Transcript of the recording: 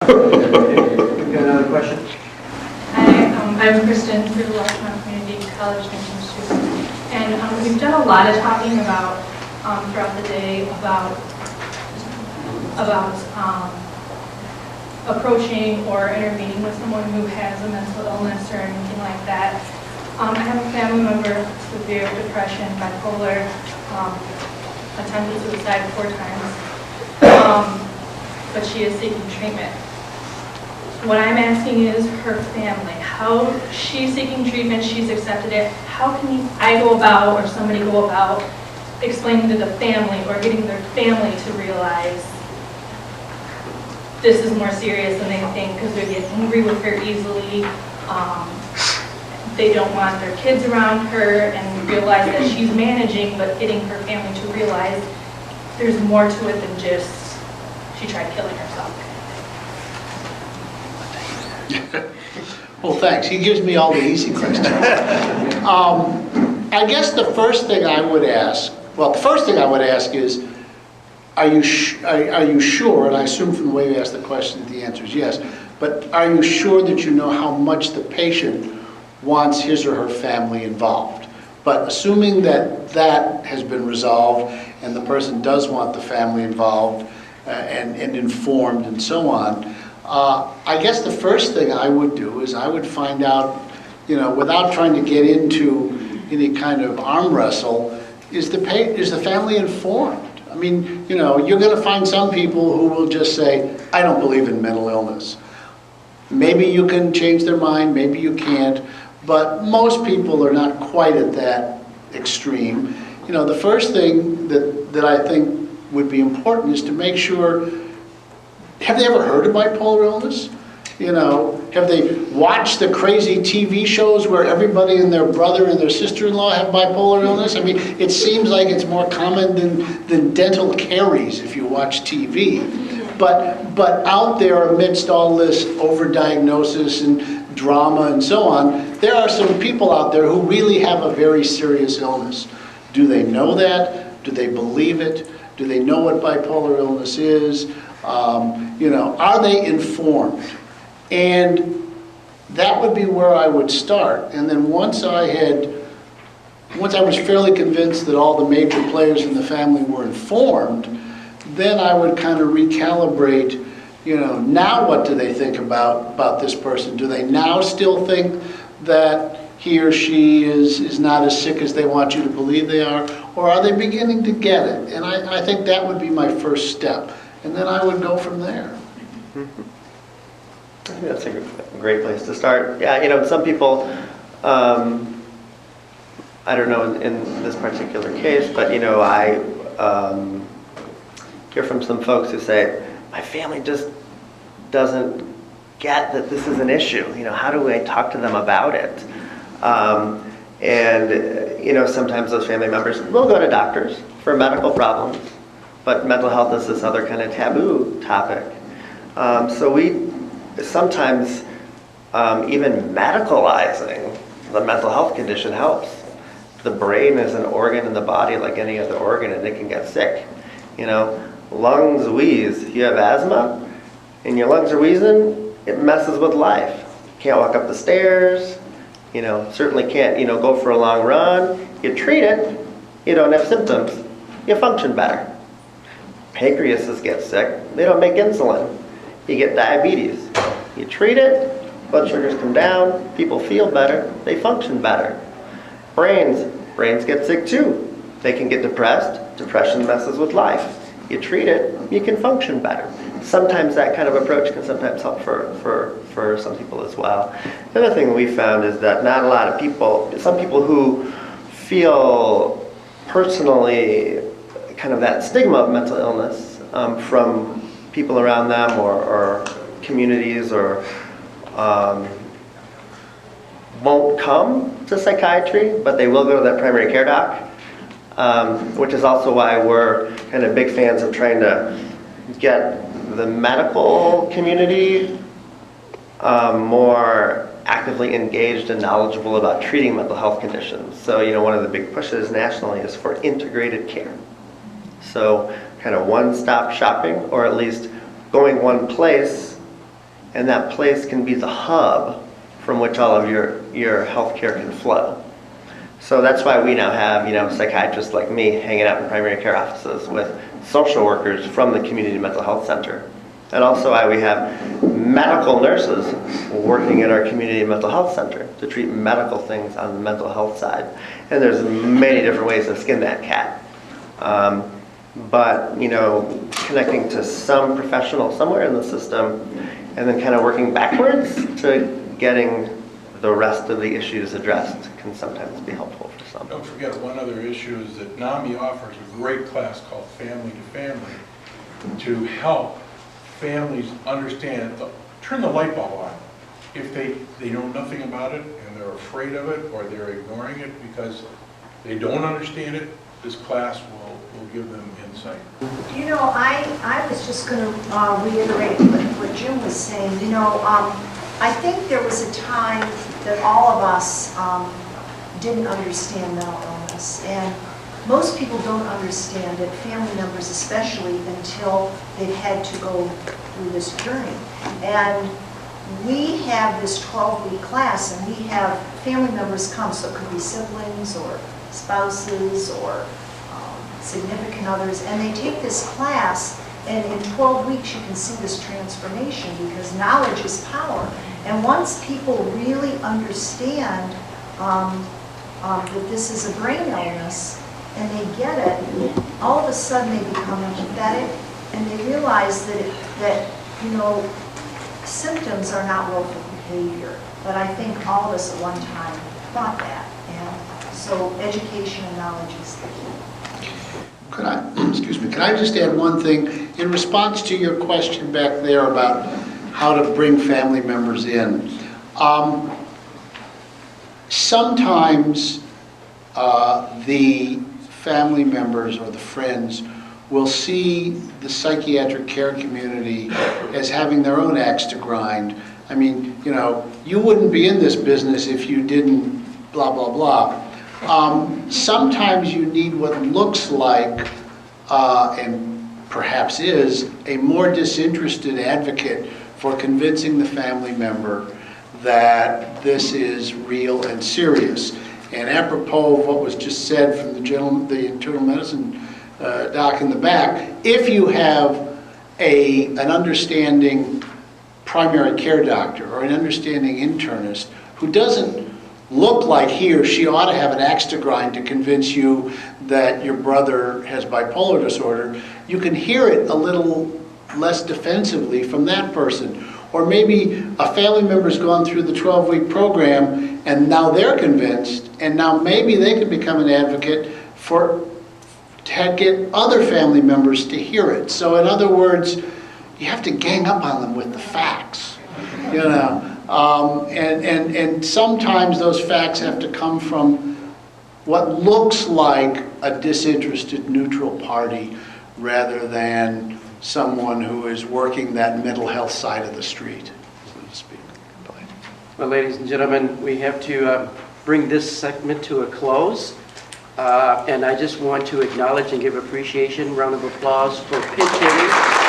We've got another question. Hi, I'm Kristen through the Westmont Community College nursing student, and we've done a lot of talking about throughout the day about approaching or intervening with someone who has a mental illness or anything like that. I have a family member with severe depression, bipolar, attempted suicide 4 times, but she is seeking treatment. What I'm asking is her family, how she's seeking treatment, she's accepted it, how can I go about or somebody go about explaining to the family or getting their family to realize this is more serious than they think because they get angry with her easily. They don't want their kids around her and realize that she's managing, but getting her family to realize there's more to it than just she tried killing herself. Well, thanks. He gives me all the easy questions. I guess the first thing I would ask, is, are you sure, and I assume from the way you asked the question that the answer is yes, but are you sure that you know how much the patient wants his or her family involved? But assuming that that has been resolved and the person does want the family involved and informed and so on, I guess the first thing I would do is I would find out, without trying to get into any kind of arm wrestle, is the family informed? I mean, you're going to find some people who will just say, I don't believe in mental illness. Maybe you can change their mind, maybe you can't, but most people are not quite at that extreme. The first thing that I think would be important is to make sure, have they ever heard of bipolar illness? Have they watched the crazy TV shows where everybody and their brother and their sister-in-law have bipolar illness? I mean, it seems like it's more common than dental caries if you watch TV. But out there amidst all this overdiagnosis and drama and so on, there are some people out there who really have a very serious illness. Do they know that? Do they believe it? Do they know what bipolar illness is? Are they informed? And that would be where I would start. And then once I was fairly convinced that all the major players in the family were informed, then I would kind of recalibrate, now what do they think about this person? Do they now still think that he or she is not as sick as they want you to believe they are? Or are they beginning to get it? And I think that would be my first step. And then I would go from there. I think that's a great place to start. Yeah, some people, I don't know in this particular case, but I hear from some folks who say, my family just doesn't get that this is an issue. How do I talk to them about it? And sometimes those family members will go to doctors for medical problems, but mental health is this other kind of taboo topic. So we sometimes even medicalizing the mental health condition helps. The brain is an organ in the body like any other organ, and it can get sick. Lungs wheeze. If you have asthma and your lungs are wheezing, it messes with life. Can't walk up the stairs, certainly can't, go for a long run. You treat it, you don't have symptoms, you function better. Pancreases get sick, they don't make insulin. You get diabetes. You treat it, blood sugars come down, people feel better, they function better. Brains get sick too. They can get depressed, depression messes with life. You treat it, you can function better. Sometimes that kind of approach can sometimes help for some people as well. The other thing we found is that not a lot of people, some people who feel personally kind of that stigma of mental illness from people around them or communities or won't come to psychiatry, but they will go to that primary care doc, which is also why we're kind of big fans of trying to get the medical community more actively engaged and knowledgeable about treating mental health conditions. So, one of the big pushes nationally is for integrated care. So, kind of one-stop shopping, or at least going one place and that place can be the hub from which all of your healthcare can flow. So that's why we now have, psychiatrists like me hanging out in primary care offices with social workers from the community mental health center. And also why we have medical nurses working at our community mental health center to treat medical things on the mental health side. And there's many different ways to skin that cat. But, connecting to some professional somewhere in the system and then kind of working backwards to getting the rest of the issues addressed can sometimes be helpful for some. Don't forget, one other issue is that NAMI offers a great class called Family to Family to help families understand, turn the light bulb on. If they know nothing about it and they're afraid of it or they're ignoring it because they don't understand it, this class will give them insight. I was just going to reiterate what Jim was saying. I think there was a time that all of us didn't understand mental illness, and most people don't understand it, family members especially, until they've had to go through this journey. And we have this 12-week class, and we have family members come, so it could be siblings or spouses or significant others, and they take this class, and in 12 weeks you can see this transformation because knowledge is power. And once people really understand that this is a brain illness and they get it, all of a sudden they become empathetic and they realize that symptoms are not willful behavior. But I think all of us at one time thought that, and so education and knowledge is the key. Could I just add one thing? In response to your question back there about how to bring family members in, sometimes the family members or the friends will see the psychiatric care community as having their own axe to grind. I mean, you wouldn't be in this business if you didn't blah, blah, blah. Sometimes you need what looks like, and perhaps is, a more disinterested advocate for convincing the family member that this is real and serious. And apropos of what was just said from the internal medicine doc in the back, if you have an understanding primary care doctor or an understanding internist who doesn't look like he or she ought to have an axe to grind to convince you that your brother has bipolar disorder, you can hear it a little less defensively from that person. Or maybe a family member's gone through the 12-week program and now they're convinced, and now maybe they can become an advocate to get other family members to hear it. So in other words, you have to gang up on them with the facts, and sometimes those facts have to come from what looks like a disinterested neutral party rather than someone who is working that mental health side of the street, so to speak. Well, ladies and gentlemen, we have to bring this segment to a close. And I just want to acknowledge and give appreciation, round of applause for pinch hitting.